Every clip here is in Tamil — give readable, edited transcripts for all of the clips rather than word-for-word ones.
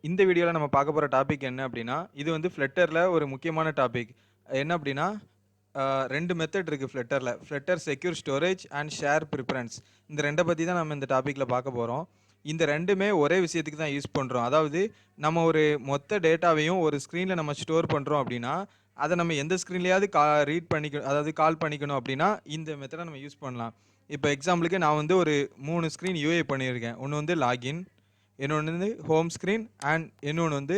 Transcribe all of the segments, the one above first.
இந்த வீடியோல நம்ம பார்க்க போற டாபிக் என்ன அப்படின்னா, இது வந்து Flutterல ஒரு முக்கியமான டாபிக். என்ன அப்படின்னா, 2 மெத்தட் இருக்கு Flutterல. Flutter secure storage and share preference. இந்த 2 பத்தி தான் நம்ம இந்த டாபிக்ல பார்க்க போறோம். இந்த 2மே ஒரே விஷயத்துக்கு தான் யூஸ் பண்றோம். அதாவது நம்ம ஒரு மொத்த டேட்டாவையும் ஒரு ஸ்க்ரீன்ல நம்ம ஸ்டோர் பண்றோம் அப்படின்னா, அத நம்ம எந்த ஸ்க்ரீன்லயாவது ரீட் அதாவது கால் பண்ணிக்கணும் அப்படின்னா, இந்த மெத்தட நம்ம யூஸ் பண்ணலாம். இப்ப எக்ஸாம்பிளுக்கு நான் வந்து ஒரு 3 ஸ்க்ரீன் யூஏ பண்ணியிருக்கேன். ஒண்ணு வந்து லாகின், இன்னொன்று வந்து ஹோம் ஸ்க்ரீன் அண்ட் இன்னொன்று வந்து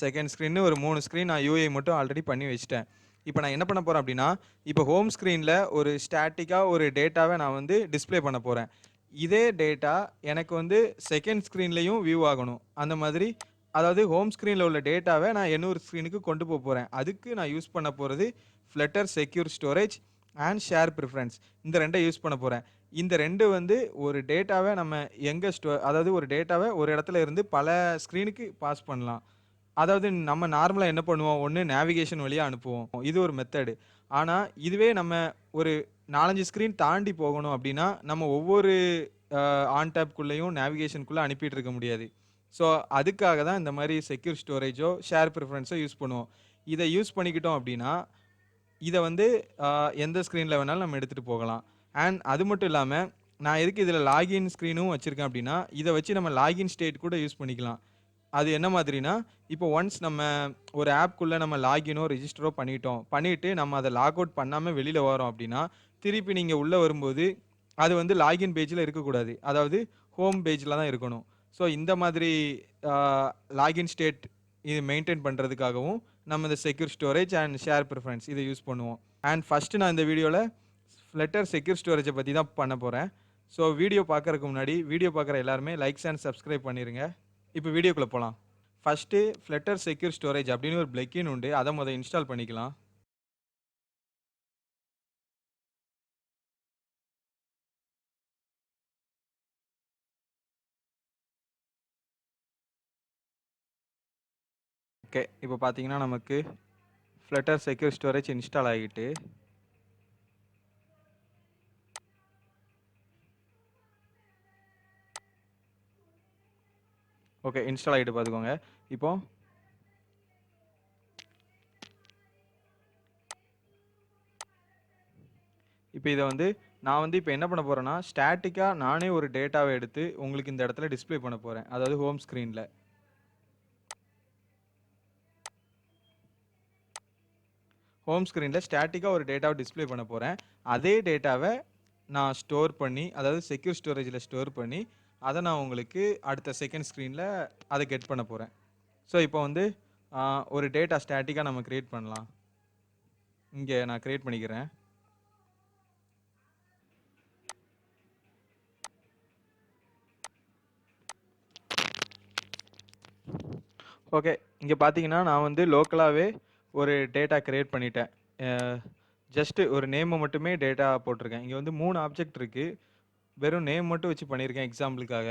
செகண்ட் ஸ்க்ரீன்னு ஒரு 3 ஸ்க்ரீன் நான் யூஐ மட்டும் ஆல்ரெடி பண்ணி வச்சுட்டேன். இப்போ நான் என்ன பண்ண போகிறேன் அப்படின்னா, இப்போ ஹோம் ஸ்க்ரீனில் ஒரு ஸ்டாட்டிக்காக ஒரு டேட்டாவை நான் வந்து டிஸ்ப்ளே பண்ண போகிறேன். இதே டேட்டா எனக்கு வந்து செகண்ட் ஸ்க்ரீன்லேயும் வியூ ஆகணும். அந்த மாதிரி அதாவது ஹோம் ஸ்க்ரீனில் உள்ள டேட்டாவை நான் இன்னொரு ஸ்க்ரீனுக்கு கொண்டு போக போகிறேன். அதுக்கு நான் யூஸ் பண்ண போகிறது flutter secure storage and share preference. இந்த 2 யூஸ் பண்ண போகிறேன். இந்த 2 வந்து ஒரு டேட்டாவை நம்ம எங்கே அதாவது ஒரு டேட்டாவை ஒரு இடத்துல இருந்து பல ஸ்க்ரீனுக்கு பாஸ் பண்ணலாம். அதாவது நம்ம நார்மலாக என்ன பண்ணுவோம், ஒன்று நேவிகேஷன் வழியாக அனுப்புவோம். இது ஒரு மெத்தடு. ஆனால் இதுவே நம்ம ஒரு 4, 5 ஸ்க்ரீன் தாண்டி போகணும் அப்படின்னா, நம்ம ஒவ்வொரு ஆன் டேப்குள்ளேயும் நேவிகேஷனுக்குள்ளே அனுப்பிட்டு இருக்க முடியாது. ஸோ அதுக்காக தான் இந்த மாதிரி செக்யூர் ஸ்டோரேஜோ ஷேர் ப்ரிஃபரன்ஸோ யூஸ் பண்ணுவோம். இதை யூஸ் பண்ணிக்கிட்டோம் அப்படின்னா, இதை வந்து எந்த ஸ்க்ரீனில் வேணாலும் நம்ம எடுத்துகிட்டு போகலாம். அண்ட் அது மட்டும் இல்லாமல் நான் எதுக்கு இதில் லாகின் ஸ்க்ரீனும் வச்சுருக்கேன் அப்படின்னா, இதை வச்சு நம்ம லாகின் ஸ்டேட் கூட யூஸ் பண்ணிக்கலாம். அது என்ன மாதிரினா, இப்போ ஒன்ஸ் நம்ம ஒரு ஆப்க்குள்ளே நம்ம லாகினோ ரெஜிஸ்டரோ பண்ணிட்டோம். பண்ணிவிட்டு நம்ம அதை லாக் அவுட் பண்ணாமல் வெளியில் வரோம் அப்படின்னா, திருப்பி நீங்கள் உள்ளே வரும்போது அது வந்து லாகின் பேஜில் இருக்கக்கூடாது. அதாவது ஹோம் பேஜில் தான் இருக்கணும். ஸோ இந்த மாதிரி லாகின் ஸ்டேட் இது மெயின்டைன் பண்ணுறதுக்காகவும் நம்ம இந்த secure storage and share preference இதை யூஸ் பண்ணுவோம். அண்ட் ஃபஸ்ட்டு நான் இந்த வீடியோவில் ஃப்ளட்டர் செக்யூர் ஸ்டோரேஜை பற்றி தான் பண்ண போகிறேன். ஸோ வீடியோ பார்க்கறதுக்கு முன்னாடி வீடியோ பார்க்குற எல்லாருமே லைக்ஸ் அண்ட் சப்ஸ்கிரைப் பண்ணிடுங்க. இப்போ வீடியோக்குள்ளே போகலாம். ஃபஸ்ட்டு ஃப்ளட்டர் செக்யூர் ஸ்டோரேஜ் அப்படின்னு ஒரு பிளக்கின் உண்டு. அதை இன்ஸ்டால் பண்ணிக்கலாம். ஓகே, இப்போ பார்த்தீங்கன்னா நமக்கு ஃப்ளட்டர் செக்யூர் ஸ்டோரேஜ் இன்ஸ்டால் ஆகிட்டு ஓகே இன்ஸ்டால் ஆகிட்டு பார்த்துக்கோங்க. இப்போ இதை வந்து நான் வந்து இப்போ என்ன பண்ண போகிறேன்னா, ஸ்டாட்டிக்காக நானே ஒரு டேட்டாவை எடுத்து உங்களுக்கு இந்த இடத்துல டிஸ்ப்ளே பண்ண போகிறேன். அதாவது ஹோம் ஸ்க்ரீனில். ஹோம் ஸ்க்ரீனில் ஸ்டாட்டிக்காக ஒரு டேட்டாவை டிஸ்ப்ளே பண்ண போகிறேன். அதே டேட்டாவை நான் ஸ்டோர் பண்ணி, அதாவது செக்யூர் ஸ்டோரேஜில் ஸ்டோர் பண்ணி, அதை நான் உங்களுக்கு அடுத்த செகண்ட் ஸ்க்ரீனில் அதை கெட் பண்ண போகிறேன். ஸோ இப்போ வந்து ஒரு டேட்டா ஸ்டாட்டிக்காக நம்ம க்ரியேட் பண்ணலாம். இங்கே நான் க்ரியேட் பண்ணிக்கிறேன். ஓகே, இங்கே பார்த்தீங்கன்னா நான் வந்து லோக்கலாகவே ஒரு டேட்டா க்ரியேட் பண்ணிட்டேன். ஜஸ்ட்டு ஒரு நேமை மட்டுமே டேட்டா போட்டிருக்கேன். இங்கே வந்து 3 ஆப்ஜெக்ட் இருக்குது. வெறும் நேம் மட்டும் வச்சு பண்ணியிருக்கேன் எக்ஸாம்பிளுக்காக.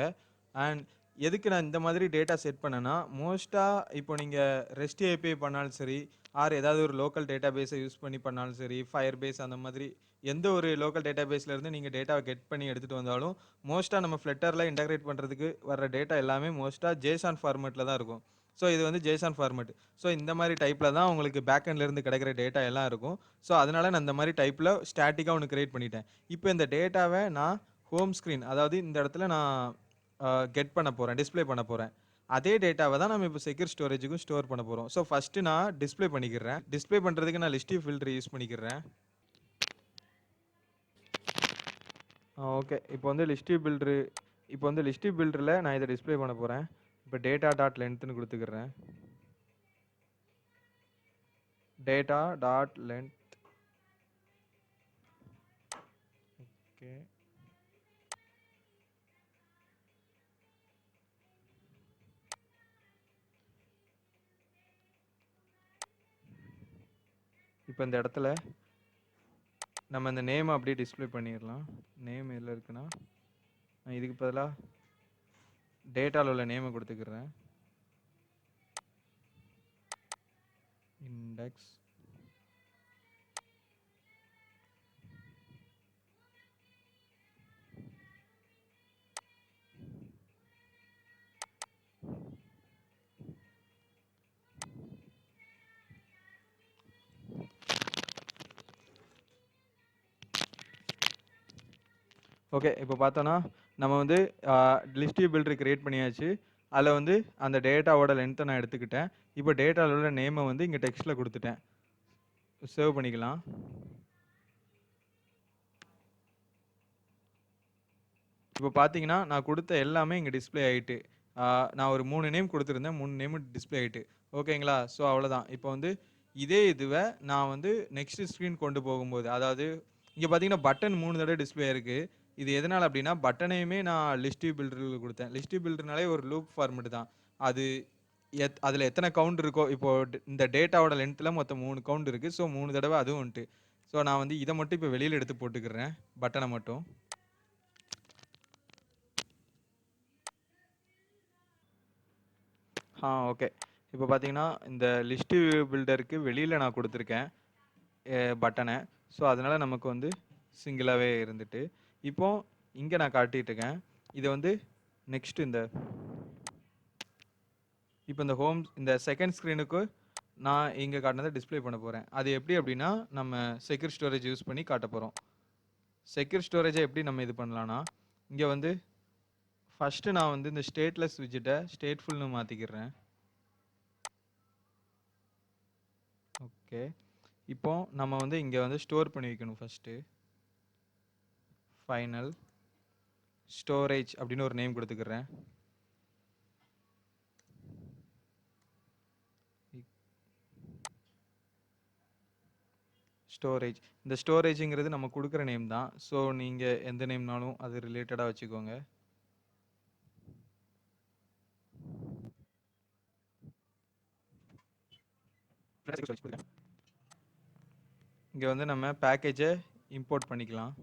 அண்ட் எதுக்கு நான் இந்த மாதிரி டேட்டா செட் பண்ணேன்னா, மோஸ்ட்டாக இப்போ நீங்கள் ரெஸ்ட் ஏபிஐ பண்ணாலும் சரி, ஆர் ஏதாவது ஒரு லோக்கல் டேட்டா பேஸை யூஸ் பண்ணி பண்ணாலும் சரி, ஃபயர் பேஸ் அந்த மாதிரி எந்த ஒரு லோக்கல் டேட்டா பேஸ்லேருந்து நீங்கள் டேட்டாவை கெட் பண்ணி எடுத்துகிட்டு வந்தாலும், மோஸ்ட்டாக நம்ம ஃப்ளட்டரில் இன்டகிரேட் பண்ணுறதுக்கு வர டேட்டா எல்லாமே மோஸ்ட்டாக ஜேசான் ஃபார்மேட்டில் தான் இருக்கும். ஸோ இது வந்து ஜேசான் ஃபார்மேட். ஸோ இந்த மாதிரி டைப்பில் தான் உங்களுக்கு பேக்எண்ட்லேருந்து கிடைக்கிற டேட்டா எல்லாம் இருக்கும். ஸோ அதனால் நான் இந்த மாதிரி டைப்பில் ஸ்டாட்டிக்காக ஒன்று க்ரியேட் பண்ணிட்டேன். இப்போ இந்த டேட்டாவை நான் ஹோம் ஸ்க்ரீன் அதாவது இந்த இடத்துல நான் கெட் பண்ண போகிறேன், டிஸ்ப்ளே பண்ண போகிறேன். அதே டேட்டாவை தான் நம்ம இப்போ செக்யூர் ஸ்டோரேஜுக்கும் ஸ்டோர் பண்ண போகிறோம். ஸோ ஃபஸ்ட்டு நான் டிஸ்ப்ளே பண்ணிக்கிறேன். டிஸ்ப்ளே பண்ணுறதுக்கு நான் லிஸ்டிவ் ஃபில்டர் யூஸ் பண்ணிக்கிறேன். ஓகே, இப்போ வந்து லிஸ்டிவ் பில்டரில் நான் இதை டிஸ்ப்ளே பண்ண போகிறேன். இப்போ டேட்டா டாட் லென்த்னு கொடுத்துக்கிறேன். Data dot length. ஓகே, இப்போ இந்த இடத்துல நம்ம இந்த நேம் அப்படியே டிஸ்ப்ளே பண்ணிடலாம். நேம் எதில் இருக்குன்னா, நான் இதுக்கு பதிலாக டேட்டாவில் உள்ள நேமை கொடுத்துக்கிறேன். இண்டெக்ஸ். ஓகே. இப்போ பார்த்தோன்னா, நம்ம வந்து லிஸ்ட் வியூ பில்டர் கிரியேட் பண்ணியாச்சு. அதில வந்து அந்த டேட்டாவோட லென்த்த நான் எடுத்துக்கிட்டேன். இப்போ டேட்டால உள்ள நேம வந்து இங்க டெக்ஸ்ட்ல குடுத்துட்டேன். சேவ் பண்ணிக்கலாம். இப்போ பார்த்தீங்கன்னா, நான் குடுத்த எல்லாமே இங்க டிஸ்ப்ளே ஆயிட்டு. நான் ஒரு 3 நேம் குடுத்துருந்தேன். 3 நேமும் டிஸ்ப்ளே ஆயிட்டு. ஓகேங்களா? ஸோ அவ்வளோதான். இப்போ வந்து இதே இதுவ நான் வந்து நெக்ஸ்ட் ஸ்க்ரீன் கொண்டு போகும்போது, அதாவது இங்க பார்த்தீங்கன்னா, பட்டன் 3 தடவ டிஸ்ப்ளே ஆயிருக்கு. இது எதனால அப்டின்னா, பட்டனையுமே நான் லிஸ்ட் வியூ பில்டர்ல குடுத்தேன். லிஸ்ட் வியூ பில்டர்னாலே ஒரு லூப் ஃபார்மேட் தான். அது அதில எத்தன கவுண்ட் இருக்கோ, இப்போ இந்த டேட்டாவோட லென்த்ல மொத்தம் 3 கவுண்ட் இருக்கு. ஸோ 3 தடவ அதுவும் வந்துட்டு. ஸோ நான் வந்து இத மட்டும் இப்போ வெளியில எடுத்து போட்டுக்கிறேன். பட்டன மட்டும். ஓகே. இப்போ பார்த்தீங்கன்னா, இந்த லிஸ்ட் வியூ பில்டருக்கு வெளியில நான் குடுத்துருக்கேன் பட்டன. ஸோ, அதனால நமக்கு வந்து சிங்கிளாவே இருந்துட்டு. இப்போ இங்க நான் காட்டிட்டு இருக்கேன். இத வந்து நெக்ஸ்ட் இப்போ இந்த இந்த செகண்ட் ஸ்க்ரீனுக்கு நான் இங்க காட்டுனத டிஸ்ப்ளே பண்ண போறேன். அது எப்படி அப்படின்னா, நம்ம செக்யூர் ஸ்டோரேஜ் யூஸ் பண்ணி காட்டப் போறோம். செக்யூர் ஸ்டோரேஜ எப்படி நம்ம இது பண்ணலாம்னா, இங்க வந்து ஃபர்ஸ்ட் நான் வந்து இந்த ஸ்டேட்லெஸ் விட்ஜெட்ட ஸ்டேட்ஃபுல்னு மாத்திக்கிறேன். ஓகே. இப்போ நம்ம வந்து இங்க வந்து ஸ்டோர் பண்ணி வைக்கணும் ஃபர்ஸ்ட்டு. ஃபைனல் ஸ்டோரேஜ் அப்படின்னு ஒரு நேம் கொடுத்துக்கிறேன். ஸ்டோரேஜ். இந்த ஸ்டோரேஜ்ங்கிறது நம்ம கொடுக்குற நேம் தான். ஸோ நீங்கள் எந்த நேம்னாலும் அது ரிலேட்டடாக வச்சுக்கோங்க. இங்கே வந்து நம்ம பேக்கேஜை இம்போர்ட் பண்ணிக்கலாம்.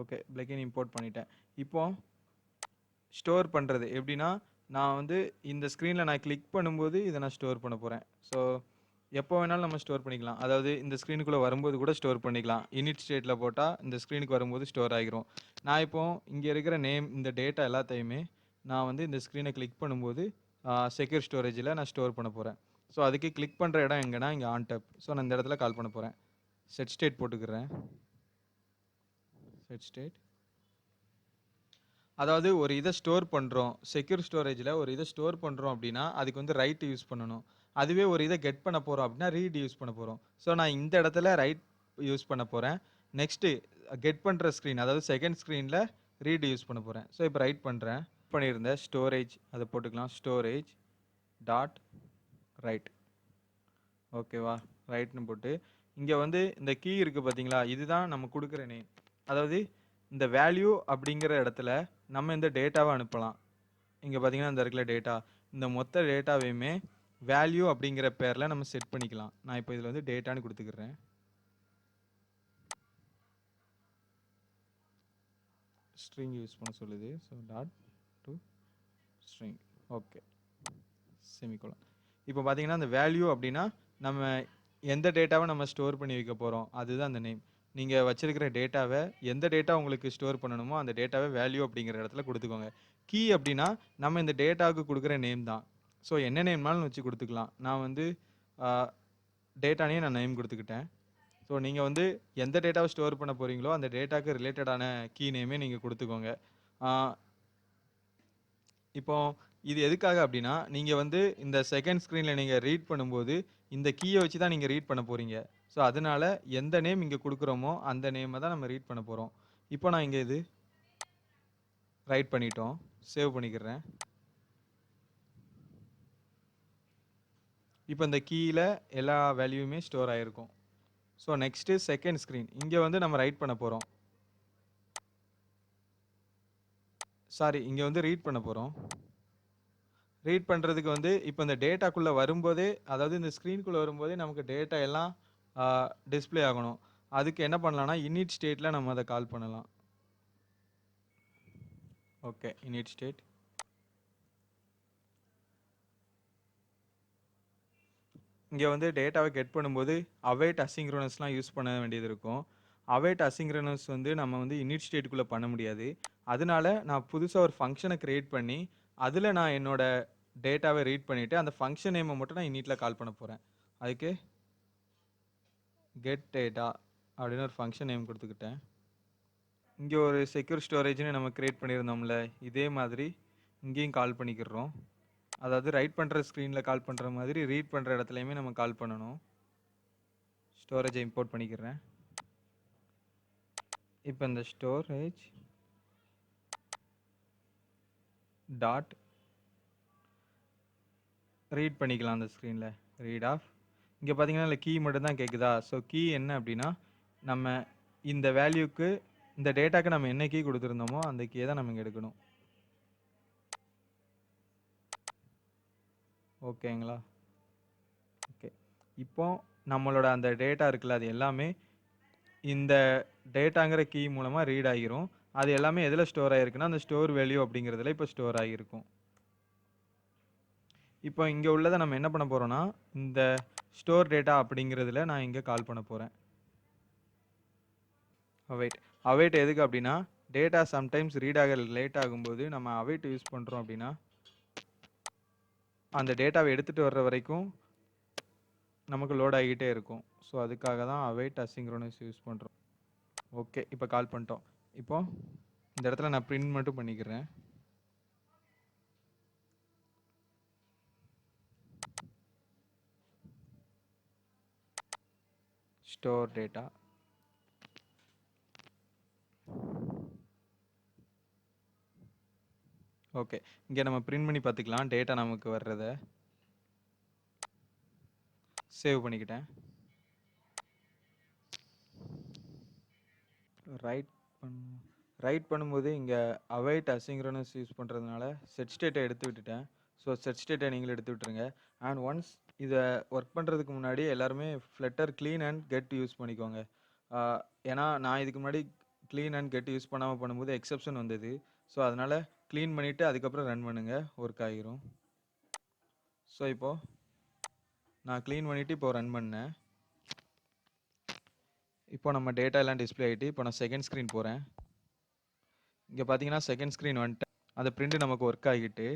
ஓகே, பிளகின் இம்போர்ட் பண்ணிட்டேன். இப்போ ஸ்டோர் பண்ணுறது எப்படின்னா, நான் வந்து இந்த ஸ்க்ரீனில் நான் கிளிக் பண்ணும்போது இதை நான் ஸ்டோர் பண்ண போகிறேன். ஸோ எப்போ வேணாலும் நம்ம ஸ்டோர் பண்ணிக்கலாம். அதாவது இந்த ஸ்க்ரீனுக்குள்ளே வரும்போது கூட ஸ்டோர் பண்ணிக்கலாம். இனிட் ஸ்டேட்டில் போட்டால் இந்த ஸ்க்ரீனுக்கு வரும்போது ஸ்டோர் ஆகிரும். நான் இப்போ இங்கே இருக்கிற நேம், இந்த டேட்டா எல்லாத்தையுமே நான் வந்து இந்த ஸ்க்ரீனை கிளிக் பண்ணும்போது செக்யூர் ஸ்டோரேஜில் நான் ஸ்டோர் பண்ண போகிறேன். ஸோ அதுக்கு கிளிக் பண்ணுற இடம் எங்கன்னா இங்கே ஆன் டேப். ஸோ நான் இந்த இடத்துல கால் பண்ண போகிறேன். செட் ஸ்டேட் போட்டுக்கிறேன். Set state. அதாவது ஒரு இதை ஸ்டோர் பண்ணுறோம், செக்யூர் ஸ்டோரேஜில் ஒரு இதை ஸ்டோர் பண்ணுறோம் அப்படின்னா அதுக்கு வந்து ரைட் யூஸ் பண்ணணும். அதுவே ஒரு இதை கெட் பண்ண போகிறோம் அப்படின்னா ரீட் யூஸ் பண்ண போகிறோம். ஸோ நான் இந்த இடத்துல ரைட் யூஸ் பண்ண போகிறேன். நெக்ஸ்ட்டு கெட் பண்ணுற ஸ்க்ரீன், அதாவது செகண்ட் ஸ்க்ரீனில் ரீட் யூஸ் பண்ண போகிறேன். ஸோ இப்போ ரைட் பண்ணுறேன். பண்ணியிருந்தேன் ஸ்டோரேஜ், அதை போட்டுக்கலாம். Storage dot right. ஓகேவா? ரைட்னு போட்டு இங்கே வந்து இந்த கீ இருக்குது பார்த்தீங்களா, இதுதான் நம்ம கொடுக்குற நேம். அதாவது இந்த வேல்யூ அப்படிங்கிற இடத்துல நம்ம இந்த டேட்டாவை அனுப்பலாம். இங்கே பார்த்தீங்கன்னா இந்த இருக்கிற டேட்டா, இந்த மொத்த டேட்டாவையுமே வேல்யூ அப்படிங்கிற பேரில் நம்ம செட் பண்ணிக்கலாம். நான் இப்போ இதில் வந்து டேட்டான்னு கொடுத்துக்கிறேன். ஸ்ட்ரிங் யூஸ் பண்ண சொல்லுது. So dot to string. Okay, semicolon. இப்போ பார்த்தீங்கன்னா அந்த வேல்யூ அப்படின்னா நம்ம எந்த டேட்டாவை நம்ம ஸ்டோர் பண்ணி வைக்க போகிறோம் அதுதான் அந்த நேம். நீங்கள் வச்சிருக்கிற டேட்டாவை, எந்த டேட்டா உங்களுக்கு ஸ்டோர் பண்ணணுமோ அந்த டேட்டாவை வேல்யூ அப்படிங்கிற இடத்துல கொடுத்துக்கோங்க. கீ அப்படின்னா நம்ம இந்த டேட்டாவுக்கு கொடுக்குற நேம் தான். ஸோ என்ன நேம்னாலும் வச்சு கொடுத்துக்கலாம். நான் வந்து டேட்டானே நான் நேம் கொடுத்துக்கிட்டேன். ஸோ நீங்கள் வந்து எந்த டேட்டாவை ஸ்டோர் பண்ண போகிறீங்களோ அந்த டேட்டாவுக்கு ரிலேட்டடான கீ நேமே நீங்கள் கொடுத்துக்கோங்க. இப்போ இது எதுக்காக அப்படின்னா, நீங்க வந்து இந்த செகண்ட் ஸ்க்ரீன்ல நீங்க ரீட் பண்ணும்போது, இந்த கீய வச்சு தான் நீங்க ரீட் பண்ண போறீங்க. ஸோ அதனால எந்த நேம் இங்க குடுக்குறோமோ, அந்த நேம தான் நம்ம ரீட் பண்ண போறோம். இப்போ நான் இங்க இது ரைட் பண்ணிட்டோம். சேவ் பண்ணிக்கிறேன். இப்போ இந்த கீல எல்லா வேல்யூவுமே ஸ்டோர் ஆயிருக்கும். So next second screen. இங்க வந்து நம்ம ரைட் பண்ண போறோம். சாரி, இங்க வந்து ரீட் பண்ண போறோம். ரீட் பண்ணுறதுக்கு வந்து இப்போ இந்த டேட்டாக்குள்ளே வரும்போதே, அதாவது இந்த ஸ்க்ரீனுக்குள்ளே வரும்போதே நமக்கு டேட்டா எல்லாம் டிஸ்ப்ளே ஆகணும். அதுக்கு என்ன பண்ணலாம்னா, இனிட் ஸ்டேட்டில் நம்ம அதை கால் பண்ணலாம். Okay, init state. இங்கே வந்து டேட்டாவை கெட் பண்ணும்போது அவைட் அசிங்க்ரோனஸ்லாம் யூஸ் பண்ண வேண்டியது இருக்கும். அவைட் அசிங்க்ரோனஸ் வந்து நம்ம வந்து இனிட் ஸ்டேட்டுக்குள்ளே பண்ண முடியாது. அதனால நான் புதுசாக ஒரு ஃபங்க்ஷனை க்ரியேட் பண்ணி அதில் நான் என்னோட டேட்டாவை ரீட் பண்ணிவிட்டு அந்த ஃபங்க்ஷன் நேமை மட்டும் நான் இனிட்டில் கால் பண்ண போகிறேன். அதுக்கு கெட் டேட்டா அப்படின்னு ஒரு ஃபங்க்ஷன் நேம் கொடுத்துக்கிட்டேன். இங்கே ஒரு செக்யூர் ஸ்டோரேஜ்னு நம்ம க்ரியேட் பண்ணியிருந்தோம்ல, இதே மாதிரி இங்கேயும் கால் பண்ணிக்கிறோம். அதாவது ரைட் பண்ணுற ஸ்க்ரீனில் கால் பண்ணுற மாதிரி ரீட் பண்ணுற இடத்துலையுமே நம்ம கால் பண்ணணும். ஸ்டோரேஜை இம்போர்ட் பண்ணிக்கிறேன். இப்போ இந்த ஸ்டோரேஜ் டாட் ரீட் பண்ணிக்கலாம் அந்த ஸ்க்ரீனில். ரீட் ஆஃப் இங்கே பார்த்தீங்கன்னா இல்லை கீ மட்டும் தான் கேட்குதா. ஸோ கீ என்ன அப்படின்னா, நம்ம இந்த வேல்யூக்கு இந்த டேட்டாக்கு நம்ம என்ன கீ கொடுத்துருந்தோமோ அந்த கீயை தான் நம்ம இங்கே எடுக்கணும். ஓகேங்களா? ஓகே. இப்போ நம்மளோட அந்த டேட்டா இருக்குல்ல, அது எல்லாமே இந்த டேட்டாங்கிற கீ மூலமாக ரீட் ஆகிரும். அது எல்லாமே எதில் ஸ்டோர் ஆகிருக்குன்னா அந்த ஸ்டோர் வேல்யூ அப்படிங்கிறதுல இப்போ ஸ்டோர் ஆகிருக்கும். இப்போ இங்கே உள்ளதை நம்ம என்ன பண்ண போகிறோன்னா, இந்த ஸ்டோர் டேட்டா அப்படிங்கிறதுல நான் இங்கே கால் பண்ண போகிறேன். அவைட் எதுக்கு அப்படின்னா, டேட்டா சம்டைம்ஸ் ரீட் ஆக லேட் ஆகும்போது நம்ம அவைட் யூஸ் பண்ணுறோம் அப்படின்னா, அந்த டேட்டாவை எடுத்துகிட்டு வர்ற வரைக்கும் நமக்கு லோட் ஆகிக்கிட்டே இருக்கும். ஸோ அதுக்காக தான் அவைட் அசிங்க்ரோனஸ் யூஸ் பண்ணுறோம். ஓகே, இப்போ கால் பண்ணிட்டோம். இப்போ இந்த இடத்துல நான் பிரிண்ட் மட்டும் பண்ணிக்கிறேன். Store data. ஓகே, இங்கே நம்ம பிரிண்ட் பண்ணி பார்த்துக்கலாம் டேட்டா நமக்கு வர்றதை. சேவ் பண்ணிக்கிட்டேன். ரைட் பண்ணும்போது இங்கே அவைட் அசிங்க்ரோனஸ் யூஸ் பண்ணுறதுனால செட் ஸ்டேட்டை எடுத்து விட்டுட்டேன். ஸோ செட் ஸ்டேட்டை நீங்களும் எடுத்து விட்டுருங்க. அண்ட் ஒன்ஸ் இதை ஒர்க் பண்ணுறதுக்கு முன்னாடி எல்லாருமே flutter clean and get used பண்ணிக்கோங்க. ஏன்னா நான் இதுக்கு முன்னாடி க்ளீன் அண்ட் கெட் யூஸ் பண்ணாமல் பண்ணும்போது எக்ஸப்ஷன் வந்தது. ஸோ அதனால் க்ளீன் பண்ணிவிட்டு அதுக்கப்புறம் ரன் பண்ணுங்கள், ஒர்க் ஆகிரும். ஸோ இப்போது நான் க்ளீன் பண்ணிவிட்டு இப்போ ரன் பண்ணேன். இப்போ நம்ம டேட்டா எல்லாம் டிஸ்பிளே ஆகிட்டு இப்போ நான் செகண்ட் ஸ்க்ரீன் போகிறேன். இங்கே பார்த்தீங்கன்னா செகண்ட் ஸ்க்ரீன் வந்துட்டு அந்த பிரிண்ட் நமக்கு ஒர்க் ஆகிட்டு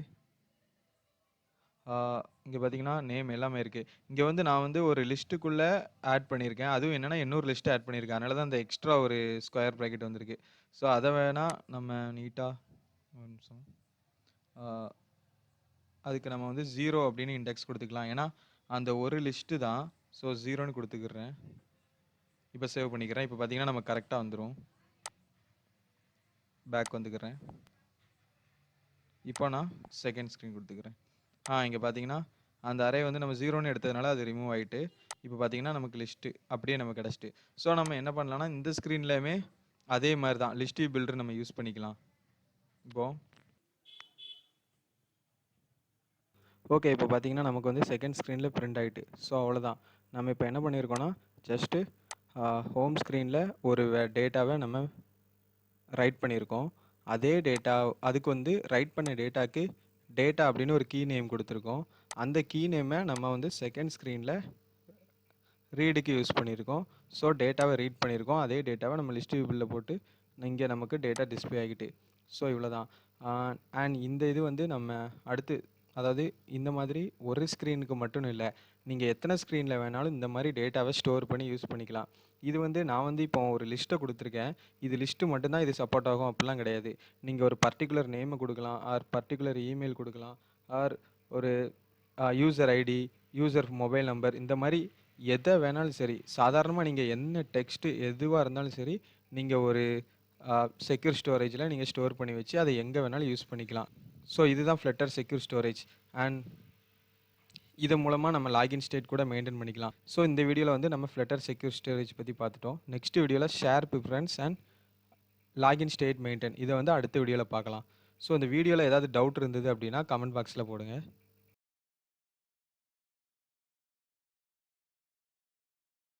இங்கே பார்த்தீங்கன்னா நேம் எல்லாமே இருக்குது. இங்கே வந்து நான் வந்து ஒரு லிஸ்ட்டுக்குள்ளே ஆட் பண்ணியிருக்கேன். அதுவும் என்னென்னா இன்னொரு லிஸ்ட்டு ஆட் பண்ணியிருக்கேன். அதனால தான் அந்த எக்ஸ்ட்ரா ஒரு ஸ்கொயர் ப்ராக்கெட் வந்திருக்கு. ஸோ அதை வேணால் நம்ம நீட்டாக ஒரு நிமிஷம் அதுக்கு நம்ம வந்து 0 அப்படின்னு இண்டெக்ஸ் கொடுத்துக்கலாம். ஏன்னா அந்த ஒரு லிஸ்ட்டு தான். ஸோ 0ன்னு கொடுத்துக்கிறேன். இப்போ சேவ் பண்ணிக்கிறேன். இப்போ பார்த்தீங்கன்னா நம்ம கரெக்டாக வந்துடும். பேக் வந்துக்கிறேன். இப்போ நான் செகண்ட் ஸ்க்ரீன் கொடுத்துக்கிறேன். இங்கே பார்த்தீங்கன்னா அந்த அரே வந்து நம்ம 0ன்னு எடுத்ததுனால அது ரிமூவ் ஆகிட்டு இப்போ பார்த்தீங்கன்னா நமக்கு லிஸ்ட்டு அப்படியே நமக்கு கிடச்சிட்டு. ஸோ நம்ம என்ன பண்ணலாம்னா இந்த ஸ்க்ரீன்லேயுமே அதே மாதிரி தான் லிஸ்ட் பில்டர் நம்ம யூஸ் பண்ணிக்கலாம். இப்போது ஓகே, இப்போ பார்த்தீங்கன்னா நமக்கு வந்து செகண்ட் ஸ்க்ரீனில் பிரிண்ட் ஆகிட்டு. ஸோ அவ்வளோதான். நம்ம இப்போ என்ன பண்ணியிருக்கோன்னா ஜஸ்ட்டு ஹோம் ஸ்க்ரீனில் ஒரு டேட்டாவை நம்ம ரைட் பண்ணியிருக்கோம். அதே டேட்டா அதுக்கு வந்து ரைட் பண்ண டேட்டாக்கு டேட்டா அப்படின்னு ஒரு கீ நேம் கொடுத்துருக்கோம். அந்த கீ நேமை நம்ம வந்து செகண்ட் ஸ்க்ரீனில் ரீடுக்கு யூஸ் பண்ணியிருக்கோம். ஸோ டேட்டாவை ரீட் பண்ணியிருக்கோம். அதே டேட்டாவை நம்ம லிஸ்ட் வியூபிளில் போட்டு இங்கே நமக்கு டேட்டா டிஸ்பிளே ஆகிட்டு. ஸோ இவ்வளோ தான். அண்ட் இந்த இது வந்து நம்ம அடுத்து அதாவது இந்த மாதிரி ஒரு ஸ்க்ரீனுக்கு மட்டும் இல்லை, நீங்கள் எத்தனை ஸ்க்ரீனில் வேணாலும் இந்த மாதிரி டேட்டாவை ஸ்டோர் பண்ணி யூஸ் பண்ணிக்கலாம். இது வந்து நான் வந்து இப்போ ஒரு லிஸ்ட்டை கொடுத்துருக்கேன். இது லிஸ்ட்டு மட்டும்தான் இது சப்போர்ட் ஆகும் அப்படிலாம் கிடையாது. நீங்கள் ஒரு பர்டிகுலர் நேமை கொடுக்கலாம், ஆர் பர்டிகுலர் இமெயில் கொடுக்கலாம், ஆர் ஒரு user ID, user mobile number, இந்த மாதிரி எதை வேணாலும் சரி. சாதாரணமாக நீங்கள் என்ன டெக்ஸ்ட்டு எதுவாக இருந்தாலும் சரி, நீங்கள் ஒரு செக்யூர் ஸ்டோரேஜில் நீங்கள் ஸ்டோர் பண்ணி வச்சு அதை எங்கே வேணாலும் யூஸ் பண்ணிக்கலாம். ஸோ இதுதான் ஃப்ளட்டர் செக்யூர் ஸ்டோரேஜ். அண்ட் இது மூலமாக நம்ம லாகின் ஸ்டேட் கூட மெயின்டைன் பண்ணிக்கலாம். ஸோ இந்த வீடியோவில் வந்து நம்ம ஃப்ளட்டர் செக்யூர் ஸ்டோரேஜ் பற்றி பார்த்துட்டோம். நெக்ஸ்ட் வீடியோவில் share preference and login state maintain இதை வந்து அடுத்த வீடியோவில் பார்க்கலாம். ஸோ இந்த வீடியோவில் ஏதாவது டவுட் இருந்தது அப்படின்னா கமெண்ட் பாக்ஸில் போடுங்க.